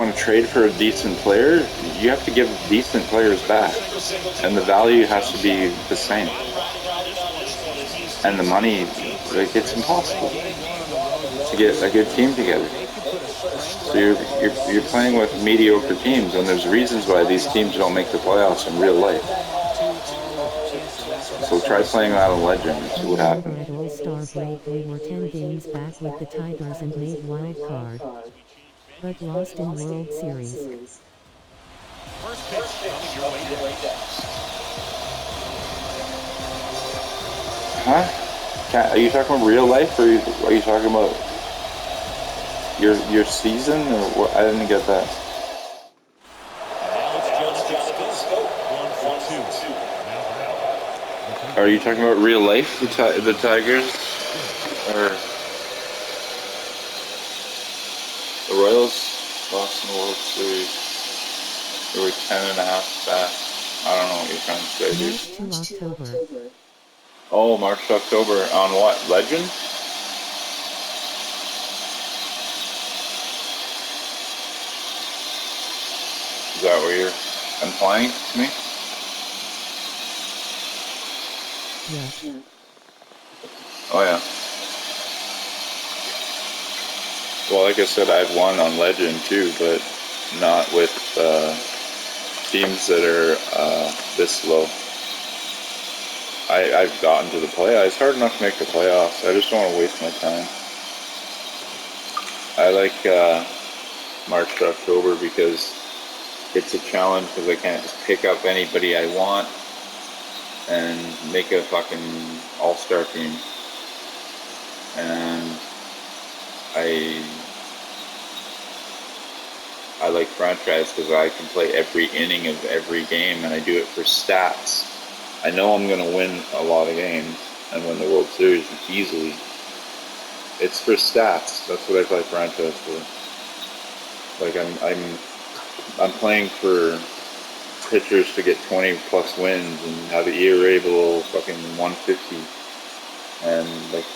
want to trade for a decent player, you have to give decent players back, and the value has to be the same. And the money, like, it's impossible to get a good team together. So you're playing with mediocre teams, and there's reasons why these teams don't make the playoffs in real life. So try playing out a legend and see what Remember happens. at All-Star break we were 10 games back with the Tigers and made wild card, but lost in World Series. Huh? Are you talking about real life, or are you talking about your season, or what? I didn't get that. Are you talking about real life, the Tigers, or the Royals lost in the World Series? They were 10.5 back. I don't know what you're trying to say, dude. March to October. Oh, March to October. On what? Legend? Is that what you're implying to me? Yeah. Oh, yeah. Well, like I said, I've won on Legend too, but not with teams that are this low. I've gotten to the playoffs. It's hard enough to make the playoffs. I just don't want to waste my time. I like March to October because it's a challenge, because I can't just pick up anybody I want and make a fucking all-star team. And I like franchise because I can play every inning of every game, and I do it for stats. I know I'm going to win a lot of games and win the World Series easily. It's for stats. That's what I play franchise for. Like I'm playing for pitchers to get 20 plus wins and have an ERA below fucking 150 and like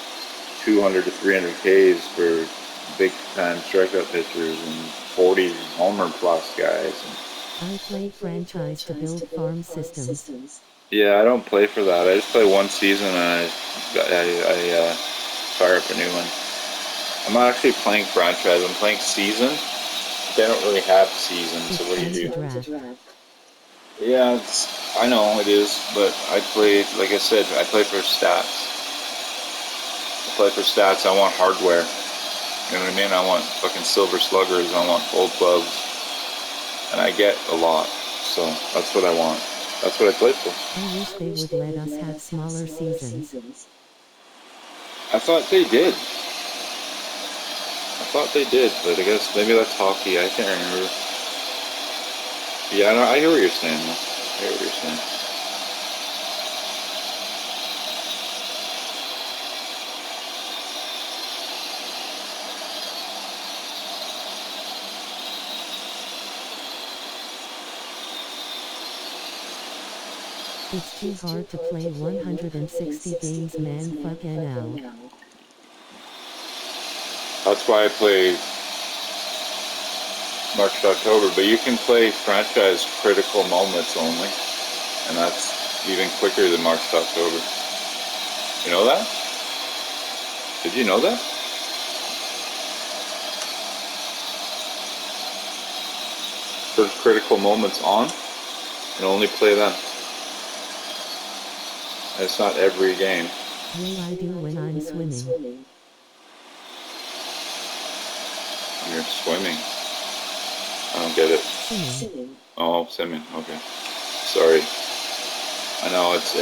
200 to 300 Ks for big time strikeout pitchers and 40 homer plus guys. I play franchise to build farm systems. Yeah, I don't play for that. I just play one season and I fire up a new one. I'm not actually playing franchise. I'm playing season. They don't really have seasons, so what do you do? Yeah, I know it is, but I play, like I said, I play for stats. I play for stats. I want hardware. You know what I mean? I want fucking silver sluggers. I want gold gloves. And I get a lot. So that's what I want. That's what I play for. I wish they would let us have smaller seasons. I thought they did. But I guess maybe that's hockey. I can't remember. Yeah, I hear what you're saying, though. I hear what you're saying. It's too hard to play 160 games, man, fuck NL. That's why I play March to October, but you can play franchise critical moments only, and that's even quicker than March to October. You know that? Did you know that? Put critical moments on and only play them. And it's not every game. Will I do when I'm swimming? You're swimming. I don't get it. Swimming. Oh, swimming. Okay. Sorry. I know it's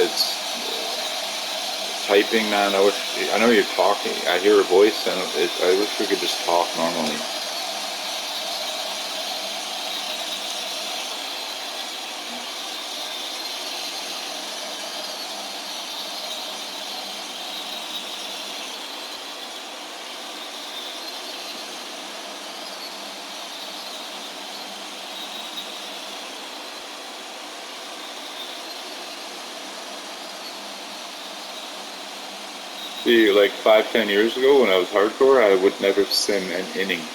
typing, man. I know you're talking. I hear a voice, and I wish we could just talk normally. See, like 5, 10 years ago when I was hardcore, I would never sim an inning.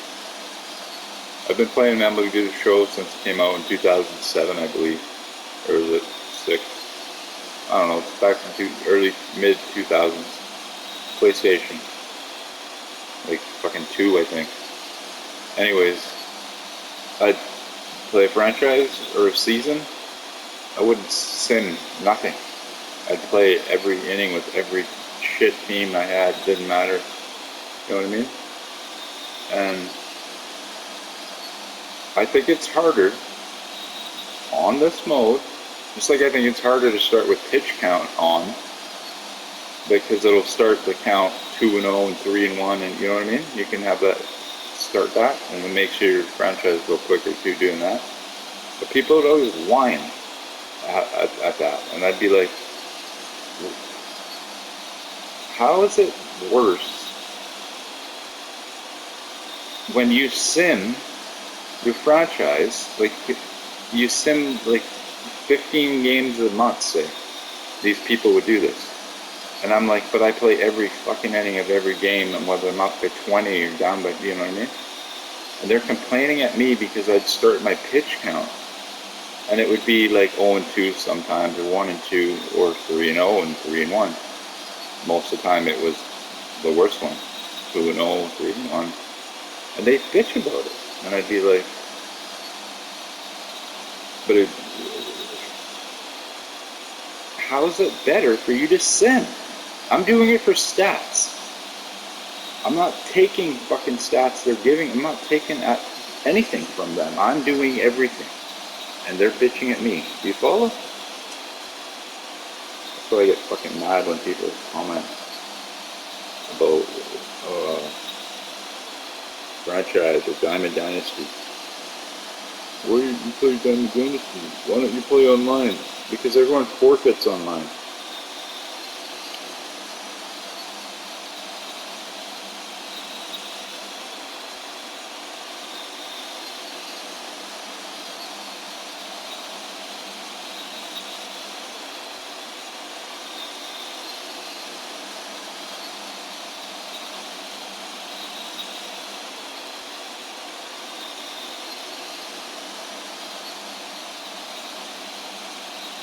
I've been playing MLB The Show since it came out in 2007, I believe. Or was it 6? I don't know. It's back in early, mid 2000s. PlayStation. Like fucking 2, I think. Anyways, I'd play a franchise or a season. I wouldn't sin nothing. I'd play every inning with every shit team I had. Didn't matter. You know what I mean? And I think it's harder on this mode, just like I think it's harder to start with pitch count on, because it'll start the count 2-0 and 3-1, and you know what I mean? You can have that, start that, and it makes your franchise go quicker too doing that. But people would always whine at that, and I'd be like, how is it worse when you sim your franchise, like you sim like 15 games a month, say, these people would do this. And I'm like, but I play every fucking inning of every game, and whether I'm up by 20 or down by, you know what I mean? And they're complaining at me because I'd start my pitch count, and it would be like 0-2 sometimes, or 1-2, or 3-0 and 3-1. Most of the time it was the worst one, 2-0, 3-1. And they bitch about it. And I'd be like, but how is it better for you to sim? I'm doing it for stats. I'm not taking fucking stats they're giving. I'm not taking anything from them. I'm doing everything. And they're bitching at me. Do you follow? That's why I get fucking mad when people comment about franchise or Diamond Dynasty. Why do you play Diamond Dynasty? Why don't you play online? Because everyone forfeits online.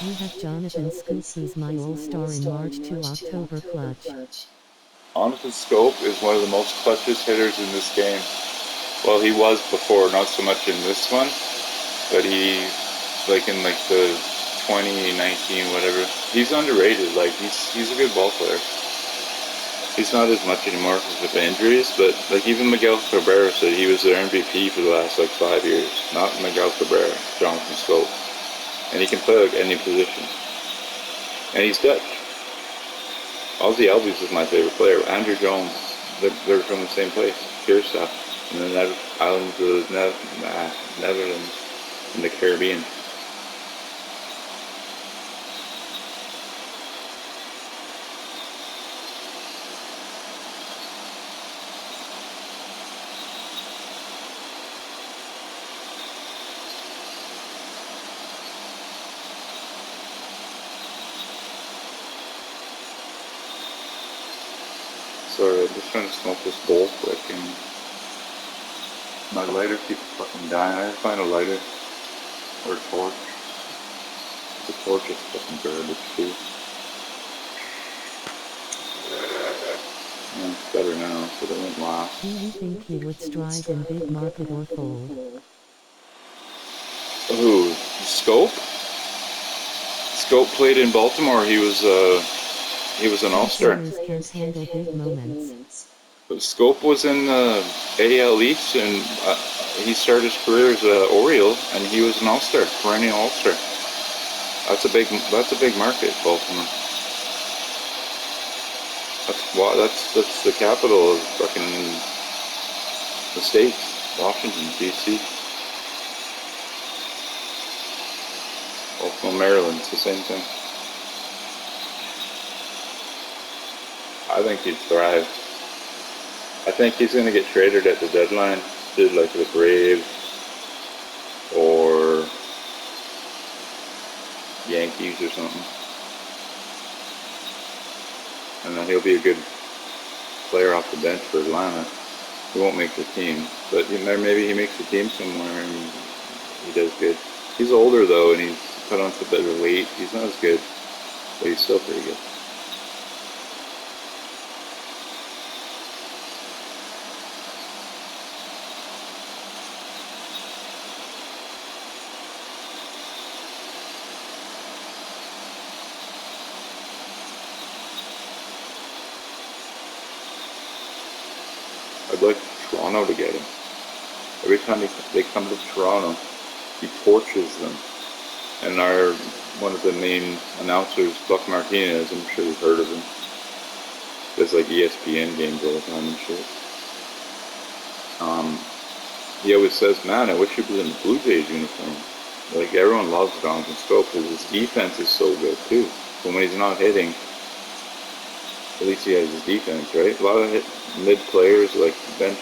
You have Jonathan Scoop, who's my all-star in March to October clutch. Jonathan Scope is one of the most clutchest hitters in this game. Well, he was before, not so much in this one, but he, like in like the 2019 whatever, he's underrated. Like he's a good ball player. He's not as much anymore because of injuries, but like even Miguel Cabrera said he was their MVP for the last like 5 years. Not Miguel Cabrera, Jonathan Scope. And he can play like any position. And he's Dutch. Ozzy Albies is my favorite player. Andrew Jones, they're from the same place, Curacao, in the islands of Netherlands in the Caribbean. Sorry, I'm just trying to smoke this bowl quick, and my lighter keeps fucking dying. I gotta find a lighter or a torch. The torch is fucking garbage too. Yeah, it's better now, but it won't last. Do you think he would strive in big market or fold? Who? Scope? Scope played in Baltimore. He was an all-star. Hitters can't handle big moments. Scope was in the AL East, and he started his career as an Oriole, and he was an all-star, perennial all-star. That's a big market, Baltimore. That's the capital of fucking the states, Washington, D.C. Baltimore, Maryland, it's the same thing. I think he'd thrive. I think he's going to get traded at the deadline to like the Braves or Yankees or something. And then he'll be a good player off the bench for Atlanta. He won't make the team, but maybe he makes the team somewhere and he does good. He's older though, and he's put on some bit of weight. He's not as good, but he's still pretty good. I'd like Toronto to get him. Every time they come to Toronto, he torches them. And one of the main announcers, Buck Martinez, I'm sure you've heard of him. Does like ESPN games all the time and shit. He always says, "Man, I wish he was in a Blue Jays uniform." Like everyone loves Jonathan Scope because his defense is so good too. But when he's not hitting, at least he has his defense, right? A lot of mid players like bench.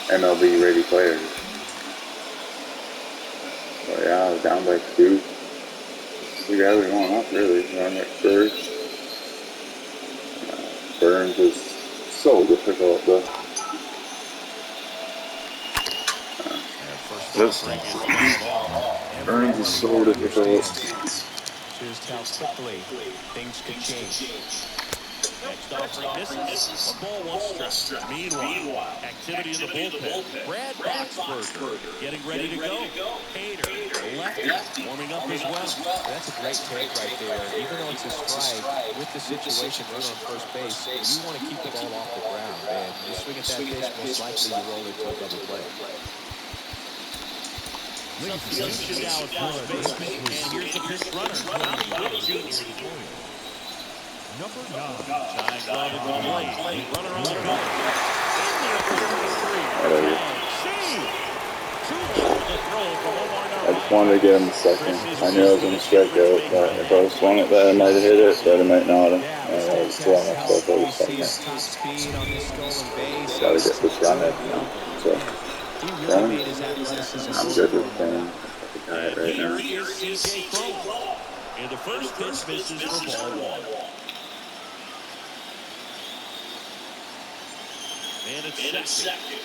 MLB ready players. So yeah, I was down by 2. The guys are going up really. Run at first. Burns is so difficult though. Burns is so difficult. just how quickly things could change. Next offering misses. 1 ball, 1 strike. Meanwhile, activity in the bullpen. Brad Boxberger getting ready to go. Hader, the lefty, warming up as well. That's a great take right there. Even though it's a strike, with the situation, runner on first base, you want to keep the ball off the ground. And you swing at that pitch, most likely you roll into a double play. Substitution now at first base. And here's the pinch runner, Bobby Witt Jr. Number 9. Tying glove at the plate. Runner on the go. In there for 3. I just wanted to get him a second. I knew I was going to strike out, but if I was swung at that, I might have hit it, but I might not have. I was throwing myself out of second. Gotta get this run in. So, I'm good with playing the guy right now. And the first pitch misses for ball 1. And it's second.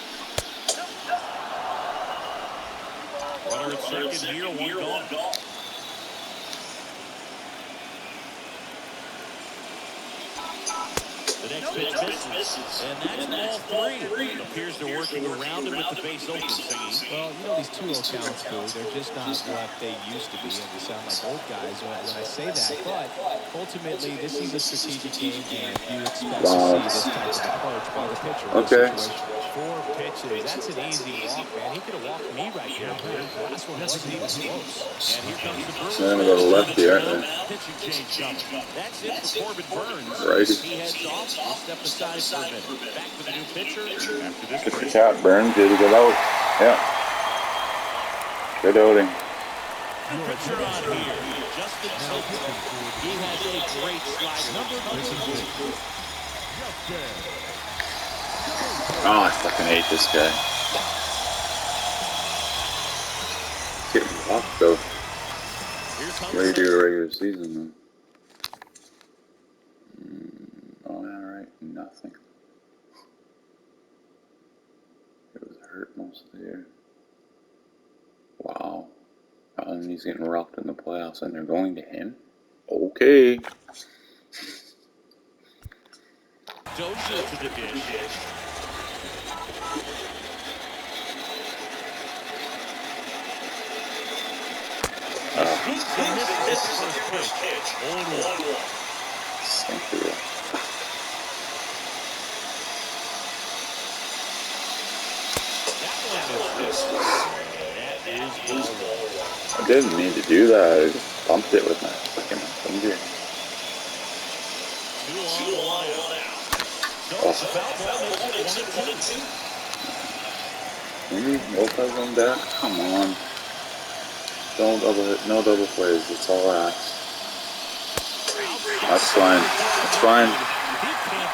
Runner at second here, 1 gone. The next pitch misses. And that's ball 3. It appears they're working around him with the base open, Singy. Well, you know, these 2-0 counts, Boo, they're just not what they used to be, and they sound like old guys when I say that. But ultimately, this is a strategic game, and you expect to see this type of approach by the pitcher. Okay. 4 pitches. That's an easy walk, man. He could have walked me right there. The last one wasn't even close. And here comes the Brewers. They're going to go to lefty, aren't they? Pitching change coming. That's it for Corbin Burns. Righty. He heads off. We'll step aside for a minute. Back with a new pitcher after this Get the break. cat, Burns. Did he get out? Yeah. Good outing. The pitcher on here, Justin Tilton. He has a great slider. Number 22. Oh, I fucking hate this guy. Getting blocked though. Ready to do a regular season though. Oh, yeah, right. Nothing. It was hurt most of the year. Wow. And he's getting rocked in the playoffs and they're going to him? Okay. Dozier to the dish. Thank you. I didn't mean to do that. I just bumped it with my fucking finger. Maybe Lopez on deck? Come on. Don't double hit. No double plays. That's all I ask. That's fine. That's fine.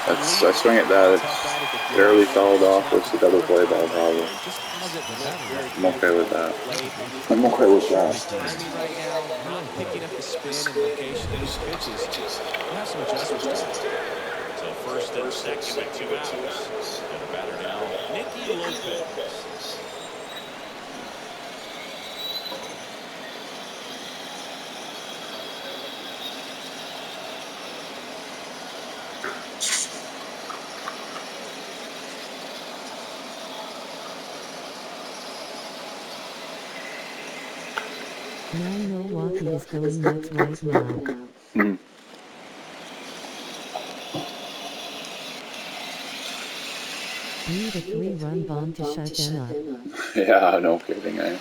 I swing at that. It's barely fouled off. What's the double play ball probably? I'm okay with that. I'm okay with that. Right now, not picking up the spin and location of these pitches. We'll have some adjustments to it. So first and second with 2 outs. And the batter now, Nicky Lopez. Now Milwaukee is going nuts right now. Need a 3-run bomb to shut them up. Yeah, no kidding, eh?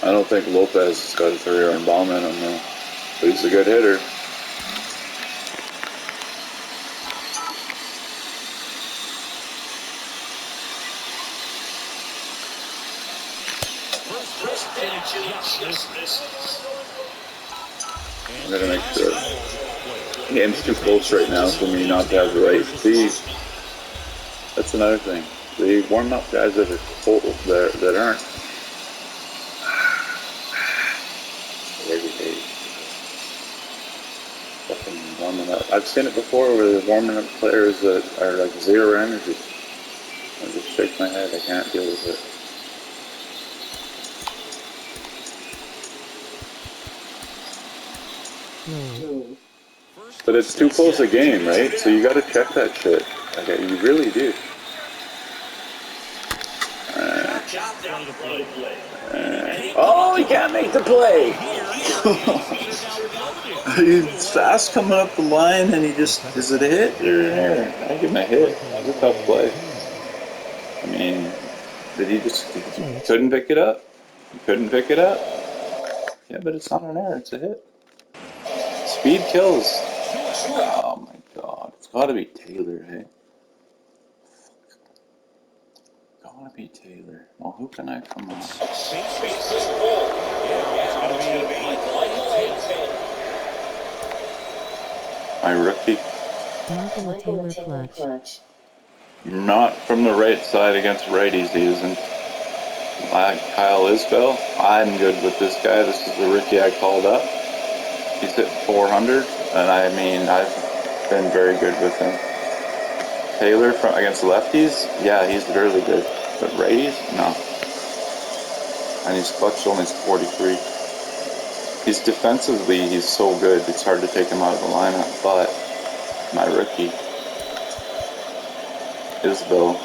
I don't think Lopez has got a 3-run bomb in him, though. But he's a good hitter. I'm gonna make sure. The game's too close right now for me not to have the right speed. That's another thing. They warm up guys that are cold, that aren't. Every day. Fucking warming up. I've seen it before where they're warming up players that are like zero energy. I just shake my head. I can't deal with it. Lol. But it's too close a game, right? So you gotta check that shit. Okay, you really do. Oh, he can't make the play! He's fast coming up the line and he just... Is it a hit or an error? I give him a hit. It's a tough play. I mean, did he just... He couldn't pick it up? He couldn't pick it up? Yeah, but it's not an error, it's a hit. Speed kills. Oh my god. It's gotta be Taylor, hey? Gotta be Taylor. Well, who can I come on? My rookie. Michael Taylor clutch. Not from the right side against righties, he isn't. Kyle Isbell. I'm good with this guy. This is the rookie I called up. He's hit 400, and I mean, I've been very good with him. Taylor against lefties? Yeah, he's really good. But righties? No. And his clutch only 43. He's defensively, he's so good, it's hard to take him out of the lineup, but my rookie, Isbell.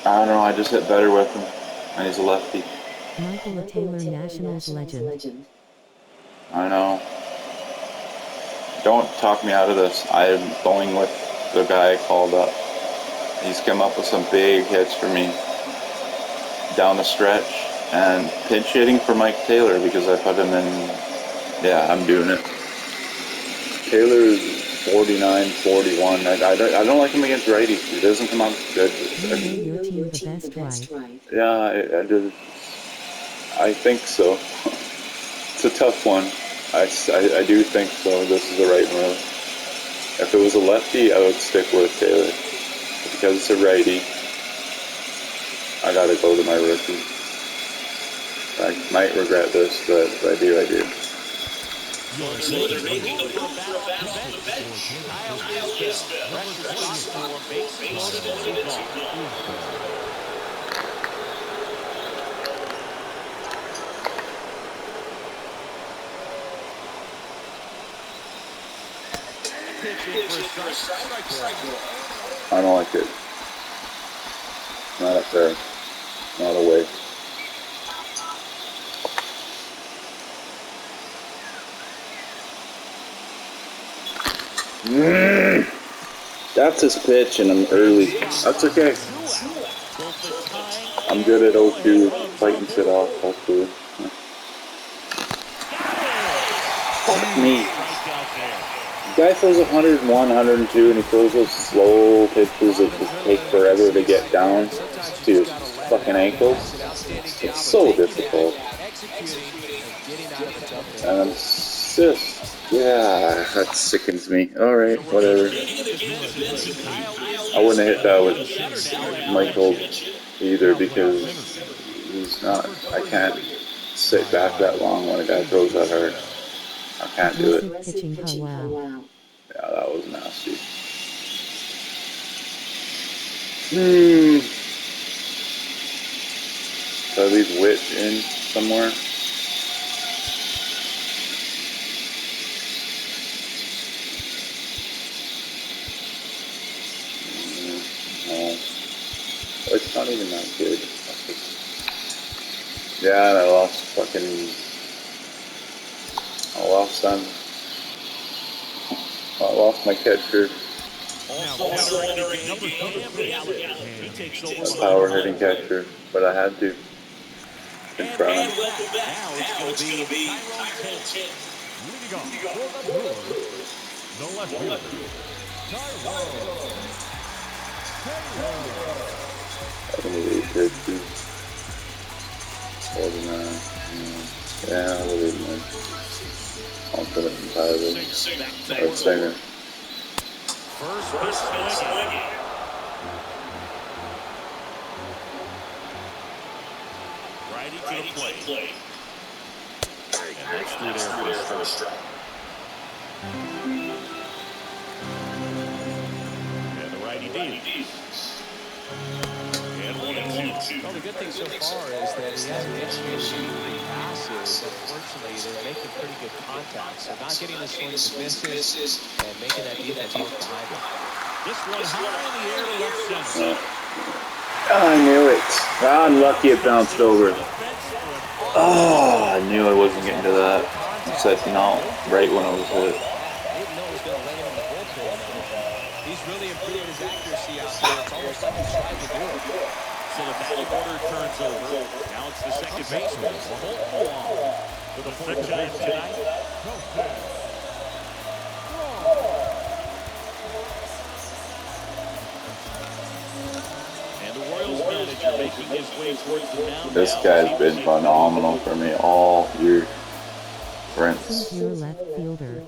I don't know, I just hit better with him, and he's a lefty. Michael Taylor, Nationals legend. I know. Don't talk me out of this. I'm going with the guy I called up. He's come up with some big hits for me down the stretch, and pinch hitting for Mike Taylor because I put him in. Yeah, I'm doing it. Taylor is 49, 41. I don't like him against righties. He doesn't come out good. You made your team the best, right? Yeah, I think so. It's a tough one. I do think so. This is the right move. If it was a lefty, I would stick with Taylor. But because it's a righty, I gotta go to my rookie. I might regret this, but if I do, I do. I don't like it. Not up there. Not away. That's his pitch, and I'm early. That's okay. I'm good at 0-2, fighting shit off, hopefully. Fuck me. The guy throws 101, 102, and he throws those slow pitches that just take forever to get down to his fucking ankles. It's so difficult. And I'm just... Yeah, that sickens me. Alright, whatever. I wouldn't have hit that with Michael either because he's not... I can't sit back that long when a guy throws that hard. I can't do it. Pitching, wow. Yeah, that was nasty. So I leave Witt in somewhere? No. It's not even that good. Yeah, and I lost fucking... I lost my catcher. A power hitting catcher, but I had to. In front of him. Leading off for the Brewers, the left fielder, Taylor. 49. Yeah, I'll leave him in. I'll put it in Tyler. Or Singer. First pitch swinging. Righty to the plate. And that's through there for a strike. And the righty deep. And 1-2. Well, the good thing so far is that he hasn't been too passive. Unfortunately, they're making pretty good contact. So not getting the swings and misses and making that defense work behind him. This one high in the air to left center. I knew it. Unlucky it bounced over. Oh, I knew I wasn't getting to that. I said no right when I was hit. Didn't know he was going to lay it in the bullpen. He's really improved his accuracy out there. It's almost like he's tried to do it. So the batting order turns over. Now it's the second baseman, Colton Wong, for the fourth time tonight. And the Royals manager making his way towards the mound. This guy's been phenomenal for me all year. Prince. Your left fielder.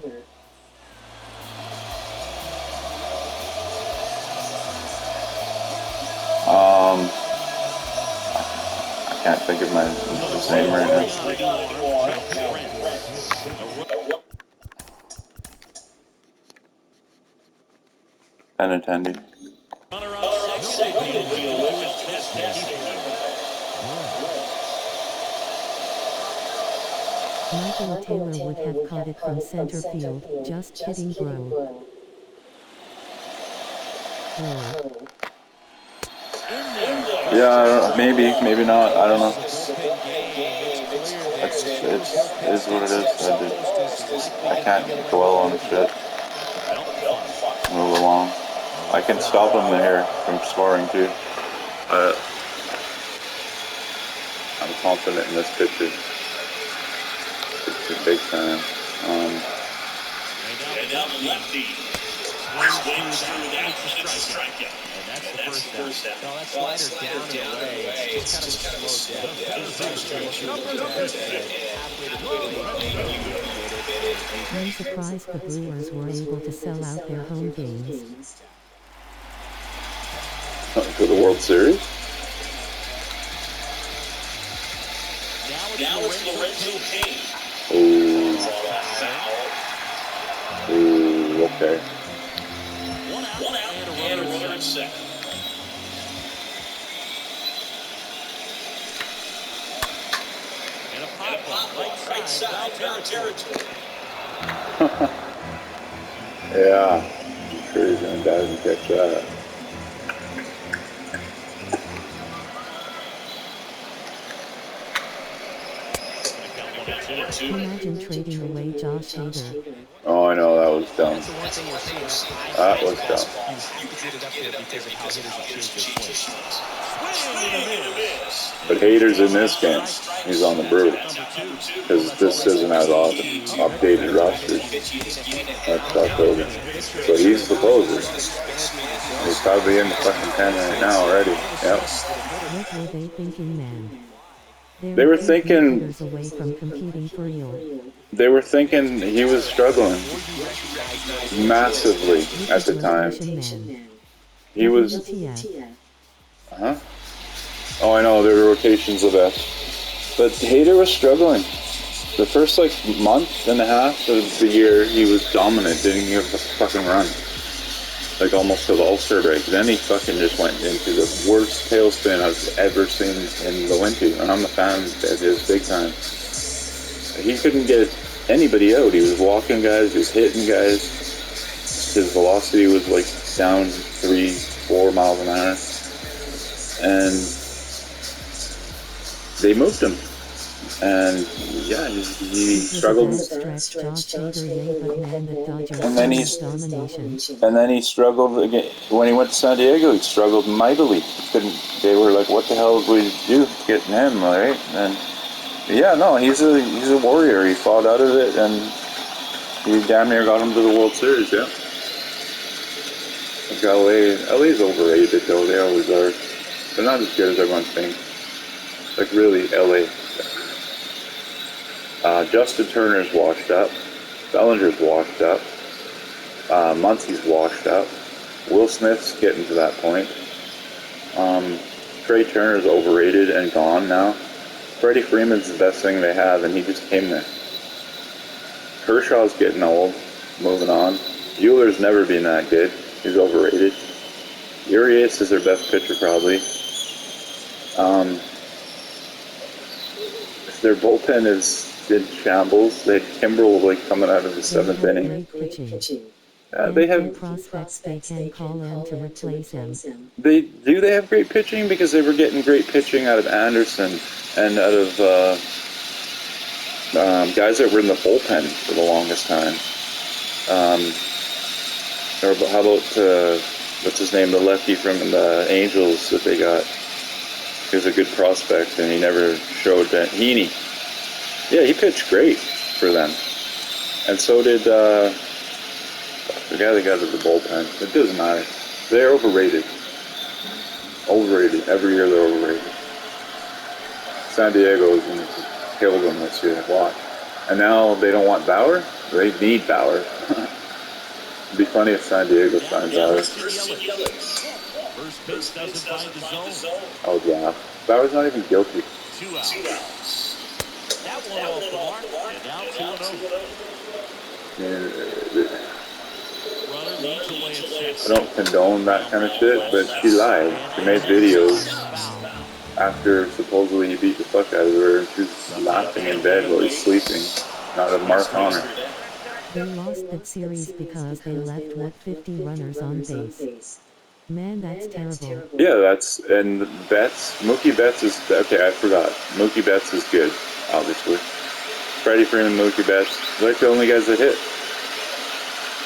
I can't think of his name right now. Benintendi. Runner on second, and he'll do his best to keep it. Michael Taylor would have caught it from center field, just kidding bro. Yeah, maybe not. I don't know. It's what it is. I can't dwell on shit. Move along. I can stop him here from scoring too. I'm confident in this pitcher. It's a big time. And now the lefty. Swings through that. It's a strikeout. And that's the first down. No, that slider down and away. It's just kind of a slow down. I'm surprised the Brewers were able to sell out their home games. For the World Series? Now it's Lorenzo Cain. Ooh, okay. One out and a runner at second. And a pop right side, foul territory. Yeah, I'm sure he's gonna dive and catch that. Imagine trading away Josh Hader. Oh, I know, that was dumb. That was dumb. But Hader's in this game. He's on the Brewers. Because this doesn't have updated rosters. That's October. So he's the closer. He's probably in the fucking pen right now already. Yep. What were they thinking, man? They were thinking away from competing for real. They were thinking he was struggling massively at the time. He was. Huh? Oh, I know, there were rotations of that. But Hader was struggling. The first, month and a half of the year, he was dominant, didn't give a fucking run. Almost to the All-Star break. Then he fucking just went into the worst tailspin I've ever seen him go into. And I'm a fan of his big time. He couldn't get anybody out. He was walking guys, he was hitting guys. His velocity was down 3-4 miles an hour. And they moved him. And yeah, he struggled. And then he struggled again. When he went to San Diego, he struggled mightily. They were like, what the hell did we do getting him, right? And yeah, no, he's a warrior. He fought out of it, and he damn near got him to the World Series, yeah. LA's overrated, though. They always are. They're not as good as everyone thinks. Really, LA. Justin Turner's washed up. Bellinger's washed up. Muncy's washed up. Will Smith's getting to that point. Trey Turner's overrated and gone now. Freddie Freeman's the best thing they have, and he just came there. Kershaw's getting old, moving on. Bueller's never been that good. He's overrated. Urias is their best pitcher, probably. Um, their bullpen is in shambles. They had Kimbrel like coming out of the They seventh have inning. great pitching. They And have. good prospects they can call in to replace him. They do. They have great pitching because they were getting great pitching out of Anderson and out of guys that were in the bullpen for the longest time. Or how about what's his name, the lefty from the Angels that they got? He was a good prospect, and he never showed that. Heaney. Yeah, he pitched great for them. And so did the guy that got out of the bullpen. It doesn't matter. They're overrated. Overrated. Every year they're overrated. San Diego is going to kill them this year. Watch. And now they don't want Bauer? They need Bauer. It'd be funny if San Diego signs Bauer. First pitch doesn't find the zone. Oh, yeah. Bauer's not even guilty. 2 outs. That one off the mark, and now 2-0. Runner leads away at I don't condone that kind of shit, but she lied. She made videos after supposedly he beat the fuck out of her, and she was laughing in bed while he's sleeping. Not a mark on her. They lost that series because they left 50 runners on base. Man, that's terrible. Yeah, and Betts, Mookie Betts is, okay, I forgot. Mookie Betts is good, obviously. Freddie Freeman, Mookie Betts, they're the only guys that hit.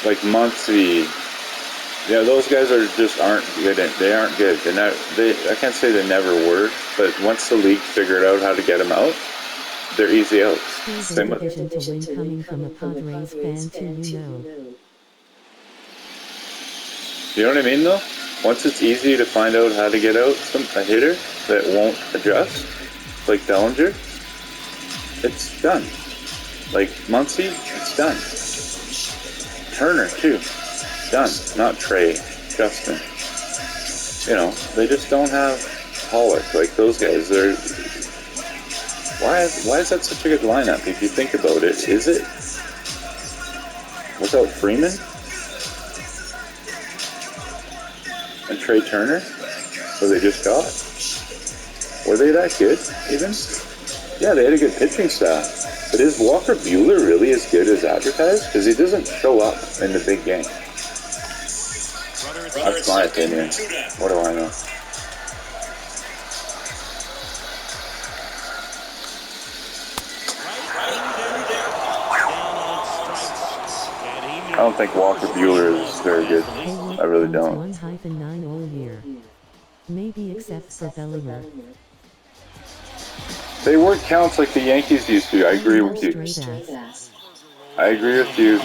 Like Muncy, those guys aren't good. They aren't good. I can't say they never were, but once the league figured out how to get them out, they're easy out. Still their division to win coming from a Padres fan too, you know. You know what I mean, though? Once it's easy to find out how to get out a hitter that won't adjust, like Bellinger, it's done. Like Muncy, it's done. Turner, too. Done. Not Trey. Justin. They just don't have Pollock. Like those guys, Why is that such a good lineup if you think about it? Is it? Without Freeman? And Trey Turner? Who they just got? Were they that good, even? Yeah, they had a good pitching staff. But is Walker Buehler really as good as advertised? Because he doesn't show up in the big game. That's my opinion. What do I know? I don't think Walker Buehler is very good. I really don't. 1-9 all year. Maybe except for Bellinger. They work counts like the Yankees used to. I agree with you. I agree with you.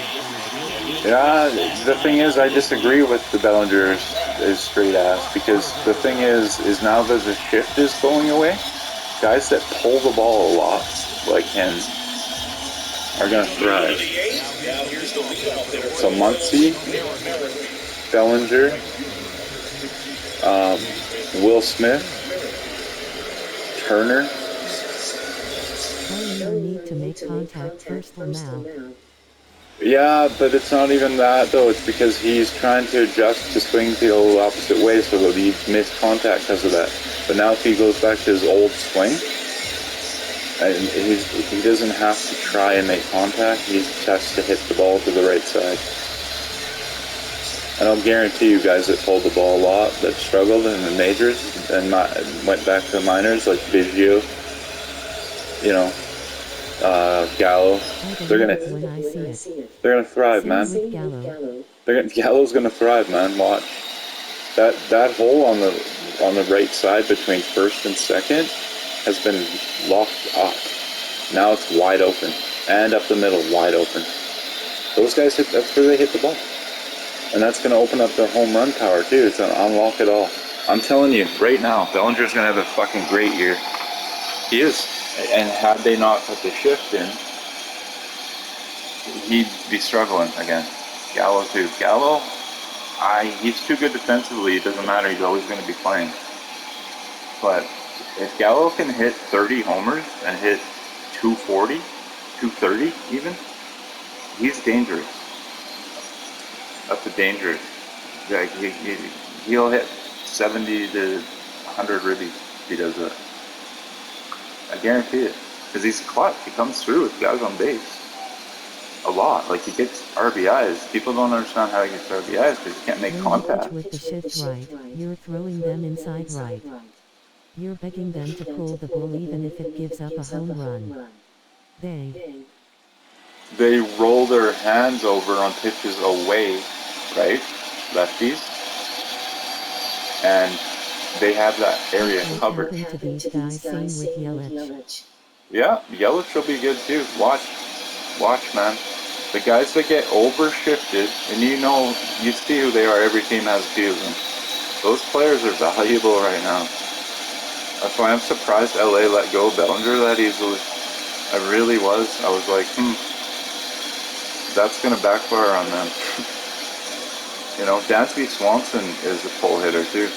Yeah, the thing is, I disagree with the Bellinger is straight ass, because the thing is now that the shift is going away, guys that pull the ball a lot, like him, are going to thrive. So Muncy, Bellinger, Will Smith, Turner. Bellinger need to make contact first now. Yeah, but it's not even that though. It's because he's trying to adjust to swing the opposite way, so that he missed contact because of that. But now if he goes back to his old swing, and he doesn't have to try and make contact. He just has to hit the ball to the right side. And I'll guarantee you guys that pulled the ball a lot, that struggled in the majors and went back to the minors, like Biggio, Gallo, they're gonna thrive, man. Gallo's gonna thrive, man. Watch that hole on the right side between first and second has been locked up. Now it's wide open, and up the middle, wide open. Those guys that's where they hit the ball, and that's gonna open up their home run power too. It's gonna unlock it all. I'm telling you right now, Bellinger's gonna have a fucking great year. He is. And had they not put the shift in, he'd be struggling again. Gallo too. Gallo, he's too good defensively. It doesn't matter. He's always going to be playing. But if Gallo can hit 30 homers and hit 240, 230 even, he's dangerous. That's a dangerous. Like he'll hit 70 to 100 ribbies. He does that. I guarantee it. Because he's clutch. He comes through with guys on base. A lot. Like, he gets RBIs. People don't understand how he gets RBIs because he can't make When you pitch contact. with the shift right, you're throwing them inside right. You're begging them to pull the ball even if it gives up a home run. They roll their hands over on pitches away, right? Lefties. And they have that area What covered. happened to these guys? Same with Yelich. Yeah, Yelich will be good too. Watch, man. The guys that get overshifted, and you see who they are. Every team has a few of them. Those players are valuable right now. That's why I'm surprised LA let go of Bellinger that easily. I really was. I was like, that's going to backfire on them. Dansby Swanson is a pull hitter too.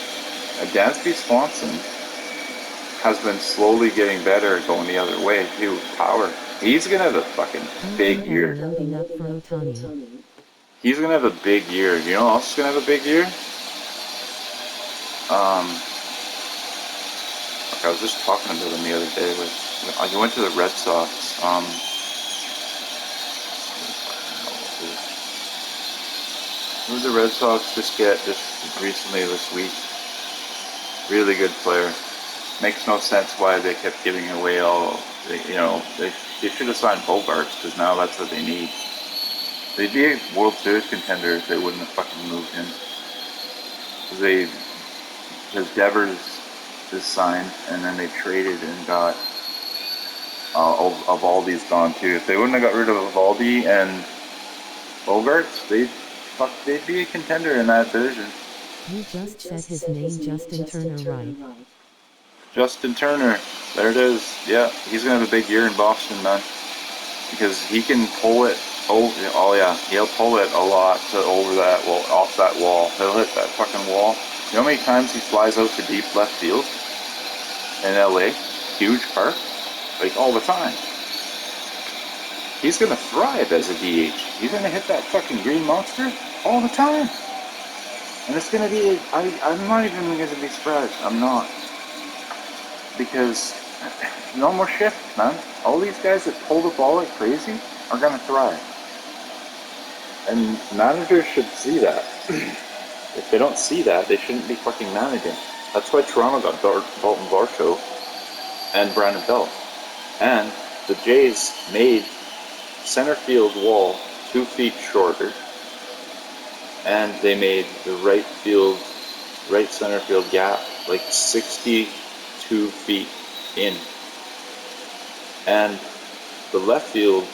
And Dansby Swanson has been slowly getting better at going the other way too, with power. He's going to have a fucking big year. Loading up for Ohtani. He's going to have a big year. You know who else is going to have a big year? I was just talking to them the other day. He went to the Red Sox. Who did the Red Sox just get just recently this week? Really good player. Makes no sense why they kept giving away all. They should have signed Bogarts because now that's what they need. They'd be a World Series contender if they wouldn't have fucking moved him. Because Devers is signed, and then they traded and got Evaldi's gone too. If they wouldn't have got rid of Evaldi and Bogarts, they'd be a contender in that division. You just said his name, Justin Turner, right? Justin Turner, there it is. Yeah, he's gonna have a big year in Boston, man, because he can pull it. Oh yeah, he'll pull it a lot over that wall, off that wall. He'll hit that fucking wall. You know how many times he flies out to deep left field in LA? Huge park, like all the time. He's gonna thrive as a DH. He's gonna hit that fucking green monster all the time. And it's gonna be, I'm not even gonna be surprised. I'm not. Because no more shift, man. All these guys that pull the ball like crazy are gonna thrive. And managers should see that. If they don't see that, they shouldn't be fucking managing. That's why Toronto got Dalton Varsho and Brandon Belt. And the Jays made center field wall 2 feet shorter. And they made the right center field gap like 62 feet in. And the left field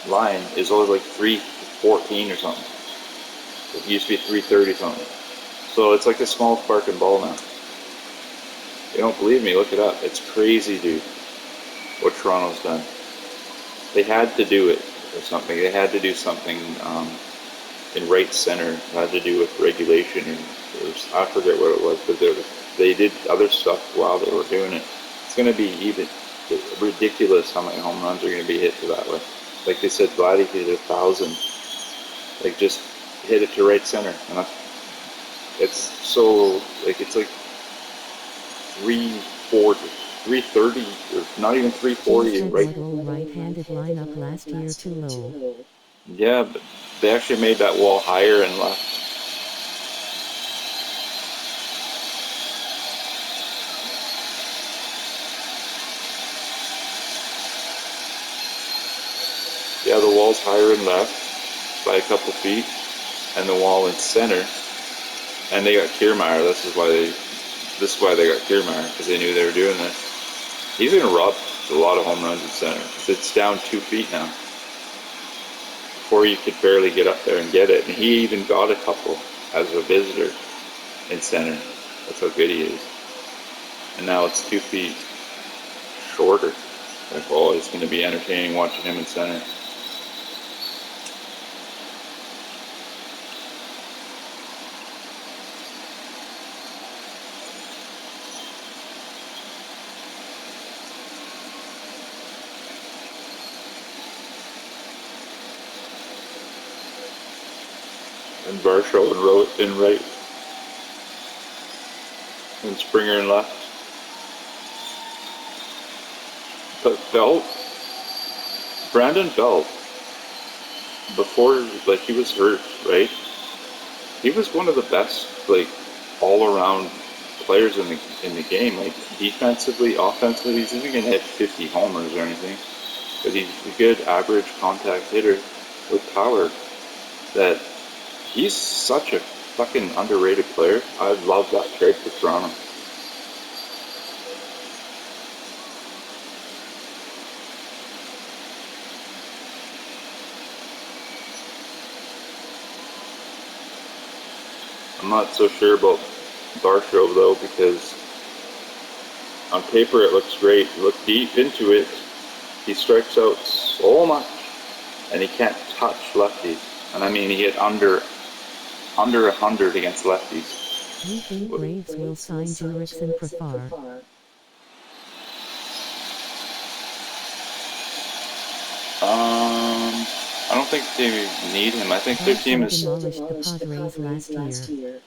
line is always like 314 or something. It used to be 330 something. So it's like the smallest park in ball now. You don't believe me? Look it up. It's crazy, dude, what Toronto's done. They had to do it or something. They had to do something in right center. It had to do with regulation, and I forget what it was, but they did other stuff while they were doing it. It's going to be even ridiculous how many home runs are going to be hit to that way. Like they said, Vladdy hit 1,000. Like, just hit it to right center. And it's so, like, it's like 340, 330, or not even 340. Right. Right-handed lineup last year too low. Yeah, but they actually made that wall higher and left. Yeah, the wall's higher and left by a couple feet, and the wall in center. And they got Kiermaier. This is why they got Kiermaier, because they knew they were doing this. He's gonna rob a lot of home runs in center. It's down 2 feet now. Before you could barely get up there and get it, and he even got a couple as a visitor in center. That's how good he is. And now it's 2 feet shorter. Like, oh, it's gonna be entertaining watching him in center. And Varsho in right. and Springer and left. But Belt, Brandon Belt, before, like, he was hurt, right? He was one of the best, like, all-around players in the game. Like, defensively, offensively, he's not gonna hit 50 homers or anything, but he's a good average contact hitter with power. That he's such a fucking underrated player. I love that trade for Toronto. I'm not so sure about Barshow though, because on paper it looks great. Look deep into it, he strikes out so much, and he can't touch lefties. And I mean, he hit under 100 against lefties. You think Braves will sign Jurickson and Profar? I don't think they need him. I think their team Barshow is. demolished the Padres last year.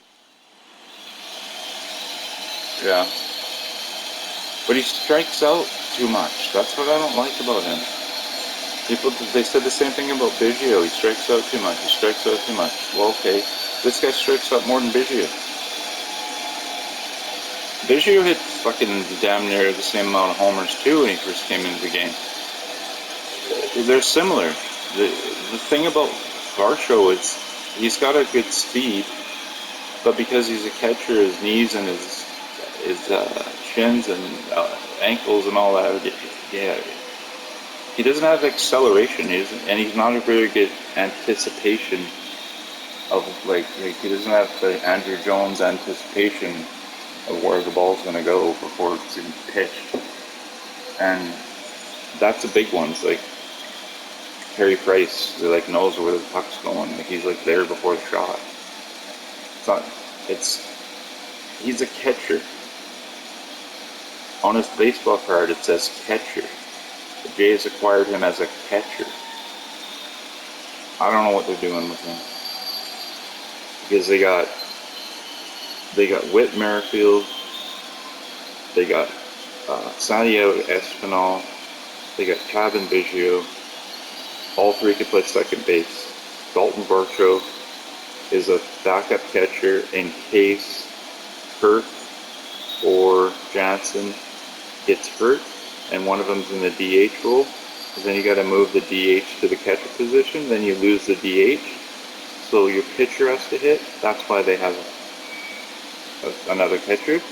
Yeah. But he strikes out too much. That's what I don't like about him. People, they said the same thing about Biggio. He strikes out too much. He strikes out too much. Well, okay. This guy strikes out more than Biggio. Biggio hit fucking damn near the same amount of homers too when he first came into the game. They're similar. The thing about Varsho is he's got a good speed, but because he's a catcher, his knees and his shins and ankles and all that, yeah, he doesn't have acceleration. And he's not a very good anticipation of like he doesn't have the Andrew Jones anticipation of where the ball's going to go before it's even pitched, and that's a big one. It's like Harry Price, he like knows where the puck's going. Like he's like there before the shot. It's not. It's he's a catcher. On his baseball card, it says catcher. The Jays acquired him as a catcher. I don't know what they're doing with him because they got Whit Merrifield, they got Santiago Espinal, they got Kevin Biggio. All three can play second base. Dalton Varsho is a backup catcher in case Hurt or Jansen gets hurt, and one of them's in the DH role. Because then you got to move the DH to the catcher position. Then you lose the DH, so your pitcher has to hit. That's why they have another catcher.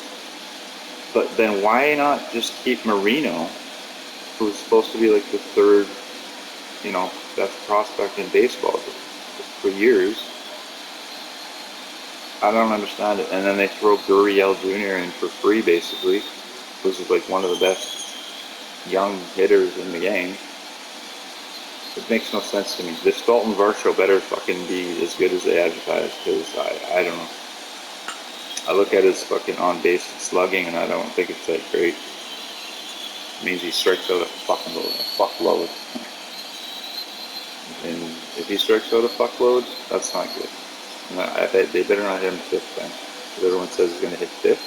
But then why not just keep Marino, who's supposed to be like the third, best prospect in baseball for years? I don't understand it. And then they throw Gurriel Jr. in for free, basically, who's like one of the best young hitters in the game. It makes no sense to me. This Dalton Varsho better fucking be as good as they advertise, because I don't know. I look at his fucking on-base slugging, and I don't think it's that great. It means he strikes out a fuckload. And if he strikes out a fuckload, that's not good. And I bet they better not hit him fifth then. Because everyone says he's going to hit fifth.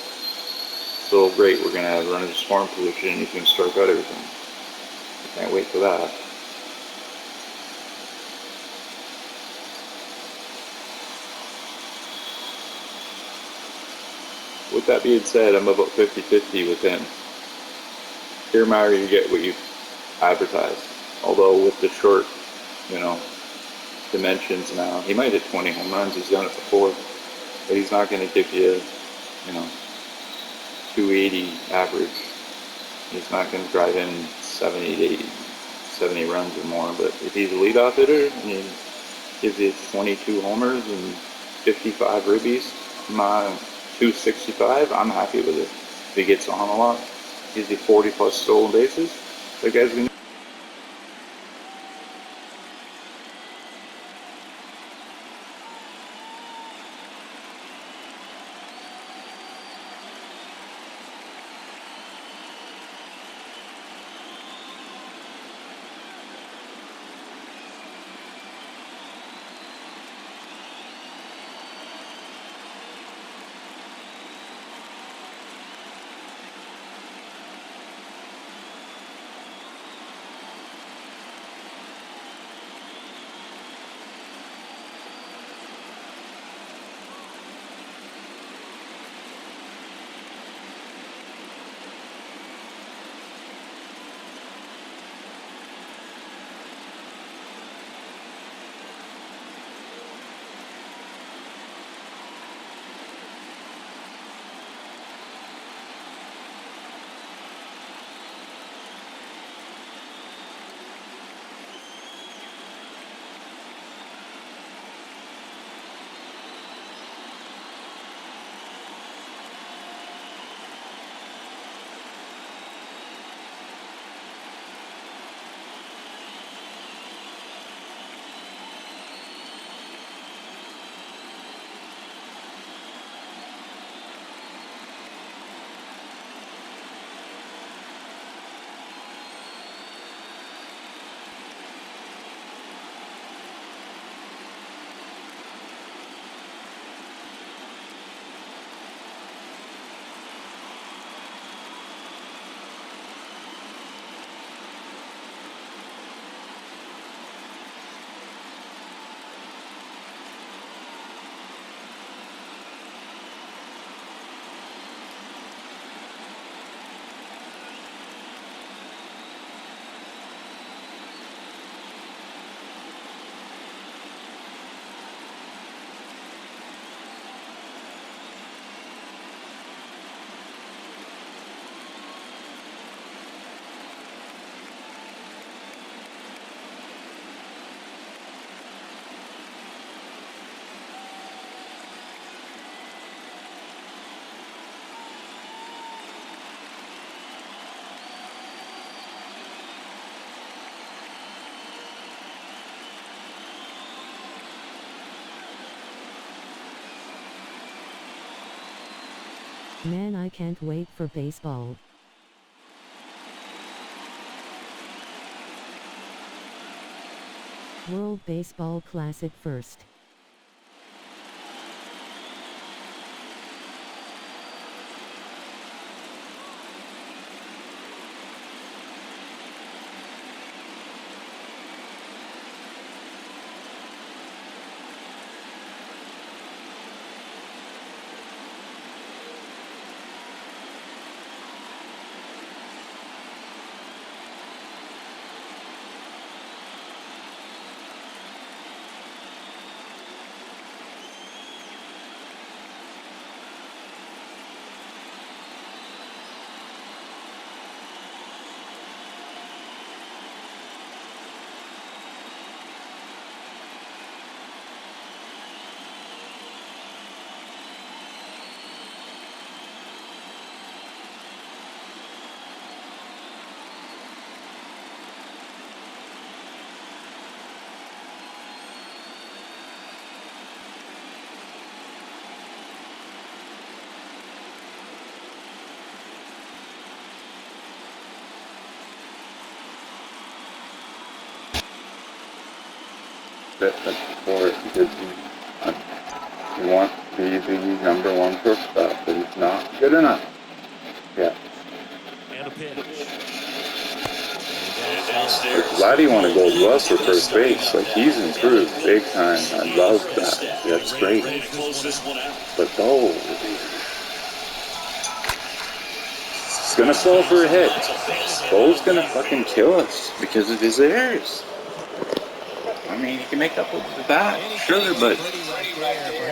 So great, we're going to have runners scoring position, and he's going to strike out everything. I can't wait for that. With that being said, I'm about 50-50 with him. Kiermaier, you get what you advertise. Although with the short, dimensions now, he might hit 20 home runs. He's done it before, but he's not going to give you, 280 average. He's not going to drive in 70 runs or more. But if he's a leadoff hitter and he gives you 22 homers and 55 ribbies, 265, I'm happy with it. If he gets on a lot, gives you 40 plus stolen bases, that guy's going to. Man, I can't wait for baseball. World Baseball Classic first. That for because you want to be the number one shortstop, but he's not good enough. Yeah. And a pitch. Vladdy won a gold glove for first base. Like, he's improved big time. I love that. That's great. But oh, he's gonna fall for a hit. Bo's gonna fucking kill us because of his errors. I mean, he can make up with the bat, sure, but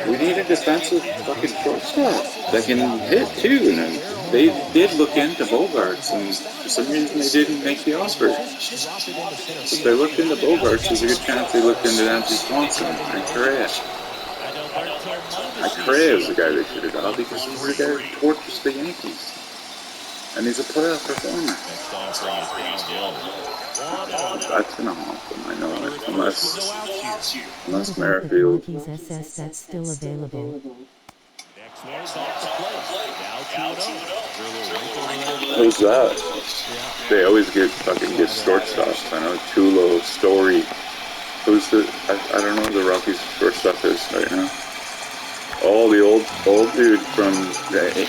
we need a defensive fucking shortstop that can hit too. And they did look into Bogarts, and for some reason they didn't make the offer. If they looked into Bogarts, there's a good chance they looked into Nancy Swanson and Correa. Correa is the guy they should have got because he's the guy who tortures the Yankees. And he's a playoff performer. That's gonna haunt them, I know it. Unless Merrifield. Rockies SS that's still available. Who's that? They always get fucking good shortstops. I know Tulo, Story. Who's the? I don't know who the Rockies shortstop is right now. Oh, the old dude from the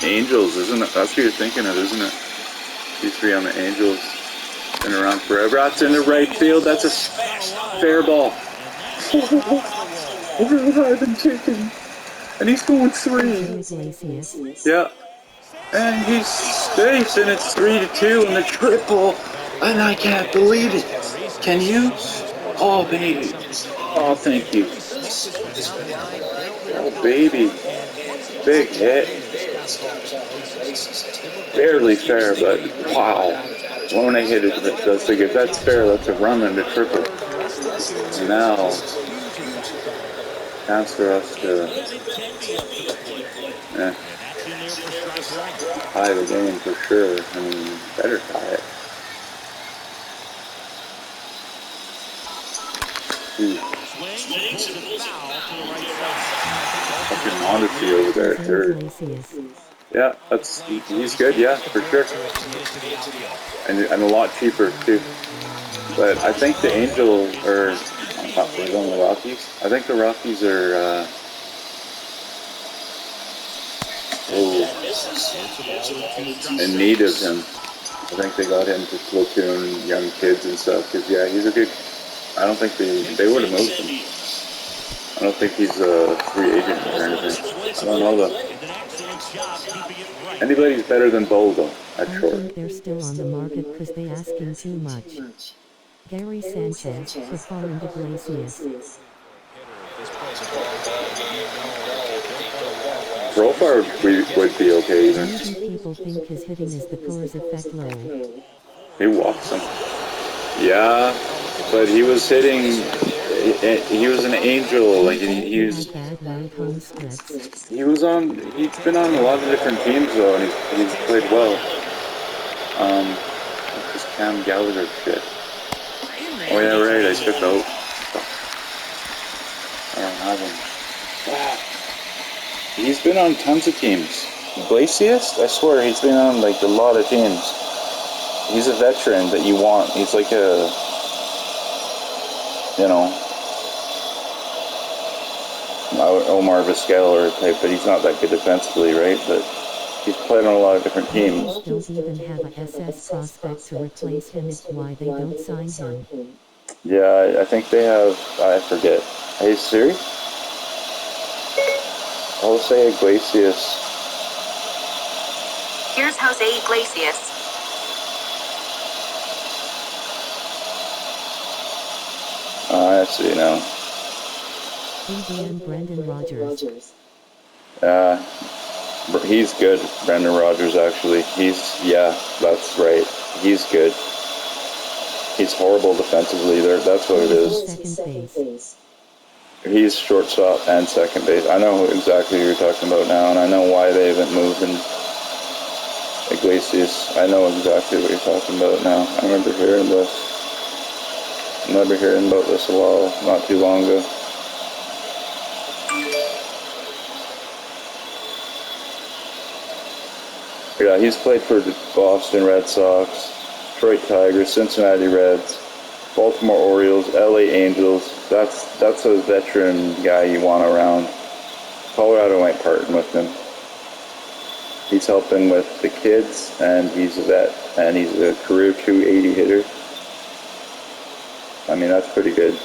Angels, isn't it? That's who you're thinking of, isn't it? Used to be on the Angels. Been around forever. That's in the right field. That's a fair ball. Over the I've been taken. And he's going 3. Yeah. And he's safe, and it's 3-2 in the triple. And I can't believe it. Can you? Oh, baby. Oh, thank you. Oh, baby. Big hit. Barely fair, but wow. When I hit it, that's like, if that's fair, that's a run into triple. And now, chance for us to tie the game for sure. I mean, better tie it. Fucking Odyssey over there, third. Yeah, he's good, yeah, for sure. And a lot cheaper, too. But I think the Angels are on the Rockies. I think the Rockies are in need of him. I think they got him to platoon young kids and stuff. Because, yeah, he's a good... I don't think they would have moved him. I don't think he's a free agent or anything. I don't know, though. Anybody's better than Bo, though, at short. I think they're still on the market because they asking too much. Gary Sanchez, Profar and Iglesias. Profar would be okay, even. Maybe people think his hitting is the Coors effect low. He walks him. Yeah, but he was hitting... He was an Angel, like he's been on a lot of different teams though, and he's played well. This Cam Gallagher shit. Oh yeah, right, I took out. I don't have him. He's been on tons of teams. Iglesias? I swear he's been on like a lot of teams. He's a veteran that you want. He's like a, you know, Omar Vizquela type, but he's not that good defensively, right? But he's played on a lot of different teams. Yankees don't even have a SS prospect to replace him. It's why they don't sign him. Yeah, I think they have, I forget. Hey Siri? Jose Iglesias. Here's Jose Iglesias. I see now. And Brendan Rodgers. He's good, Brendan Rodgers, actually. Yeah, that's right. He's good. He's horrible defensively. That's what it is. Second base. He's shortstop and second base. I know exactly who you're talking about now, and I know why they haven't moved in Iglesias. I know exactly what you're talking about now. I remember hearing this. I remember hearing about this not too long ago. Yeah, he's played for the Boston Red Sox, Detroit Tigers, Cincinnati Reds, Baltimore Orioles, LA Angels. That's a veteran guy you want around. Colorado ain't parting with him. He's helping with the kids, and he's a vet, and he's a career 280 hitter. I mean, that's pretty good.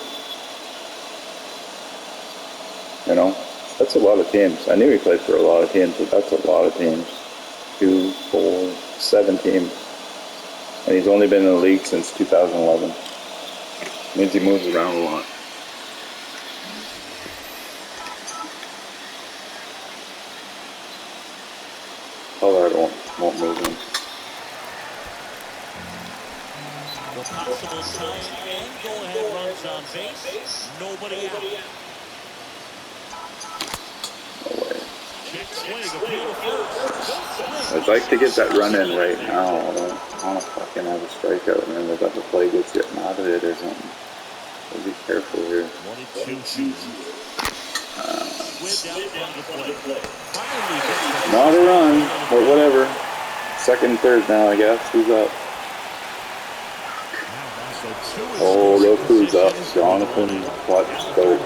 You know, that's a lot of teams. I knew he played for a lot of teams, but that's a lot of teams. 2, 4, 7 teams. And he's only been in the league since 2011. Means he moves around a lot. Colorado won't move him. The possible tying and go-ahead runs on base. Nobody out. No way. Check swing, appeal to first. I'd like to get that run in right now. I don't want to fucking have a strikeout and then the play gets getting out of it or something. So be careful here. 1-2. Not a run, but whatever. Second, third now, I guess. Who's up? Oh, look who's up. Jonathan Clutch-Scope.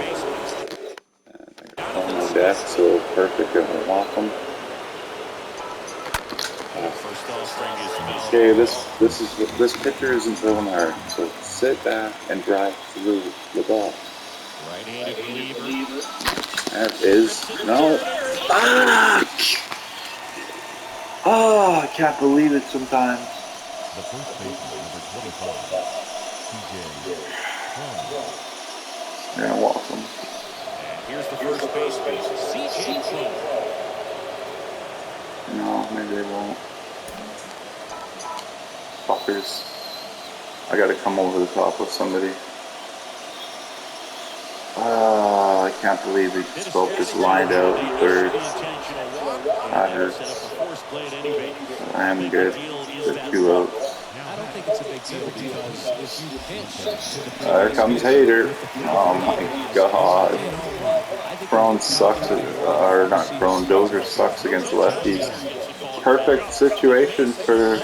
On my deck, so perfect. Gonna walk him. Okay, this pitcher isn't throwing hard, so sit back and drive through the ball. Right-handed reliever. That is no. I can't believe it sometimes. The first baseman, number 25, C.J. You're gonna walk him. And here's the first baseman, C.J. Cron. No, maybe they won't. Fuckers. I gotta come over the top with somebody. I can't believe we spoke this lined out third. That hurts. I am good. There's 2 outs. I don't think it's a big deal because if you pitch to the There comes Hader. Oh my god. Crone sucks, or not Crone, Dozier sucks against lefties. Perfect situation for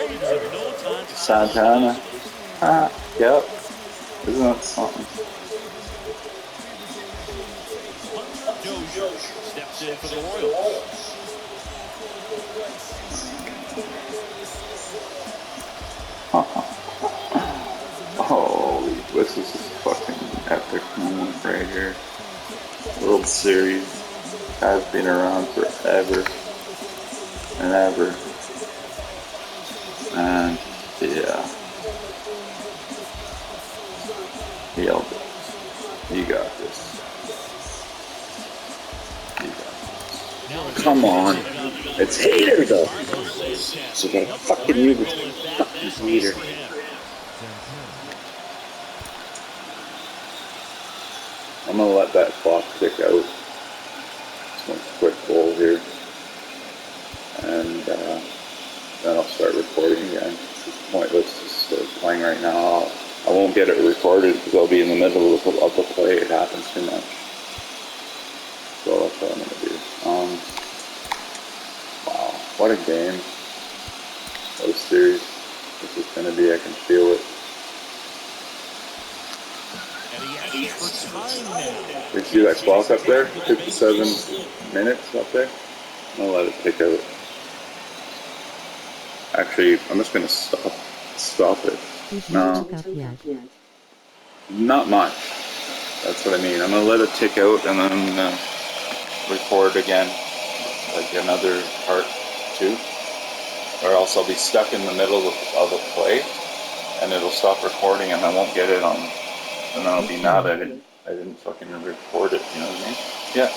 Santana. Yep. Isn't that something? Dozier steps in for the Royals. Oh, this is a fucking epic moment right here. World Series has been around forever and ever. And yeah. Nailed it. You got this. Come on. It's Hater though. So you gotta fucking use this fucking Hater. I'm gonna let that clock tick out. Just one quick goal here. And then I'll start recording again. It's pointless just playing right now. I won't get it recorded because I'll be in the middle of the play. It happens too much. So that's what I'm gonna do. Wow. What a game. What a series this is going to be. I can feel it. And he asks for time now. You see that clock up there? 57 minutes up there? I'll let it tick out. Actually, I'm just going to stop it. Did you No, wake up yet? not much. That's what I mean. I'm going to let it tick out and then I'm going to record again, like another part 2. Or else I'll be stuck in the middle of a play and it'll stop recording and I won't get it on. And then I'll be mad I didn't fucking record it, you know what I mean? Yeah.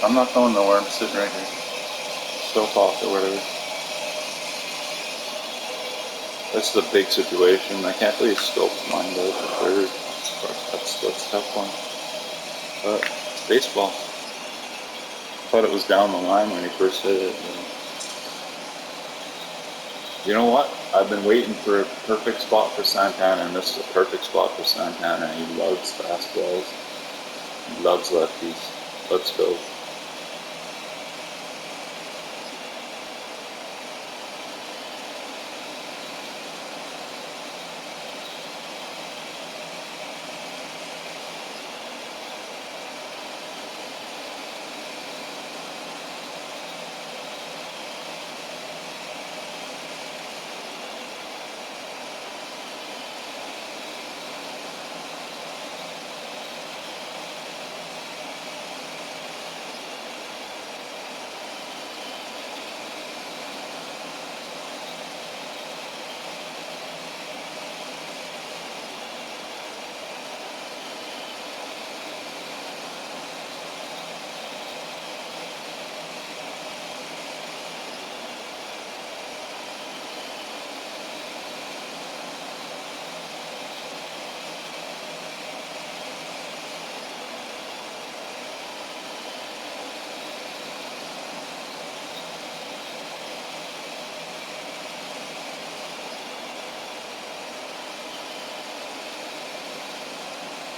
I'm not going nowhere, I'm sitting right here. Still talk or whatever. This is a big situation. I can't really scope mine out the third. That's a tough one. But it's baseball. I thought it was down the line when he first hit it. You know what? I've been waiting for a perfect spot for Santana, and this is a perfect spot for Santana. He loves fastballs. He loves lefties. Let's go.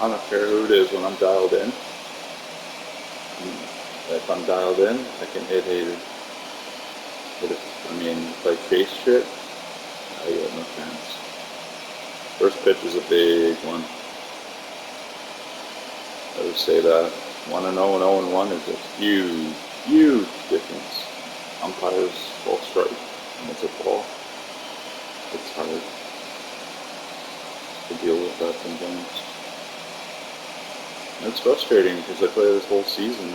I don't care who it is when I'm dialed in. If I'm dialed in, I can hit haters. But if I chase shit, I got no chance. First pitch is a big one. I would say that 1-0 and 0-1 is a huge, huge difference. Umpires ball strike, and it's a ball. It's hard to deal with that sometimes. And it's frustrating because I play this whole season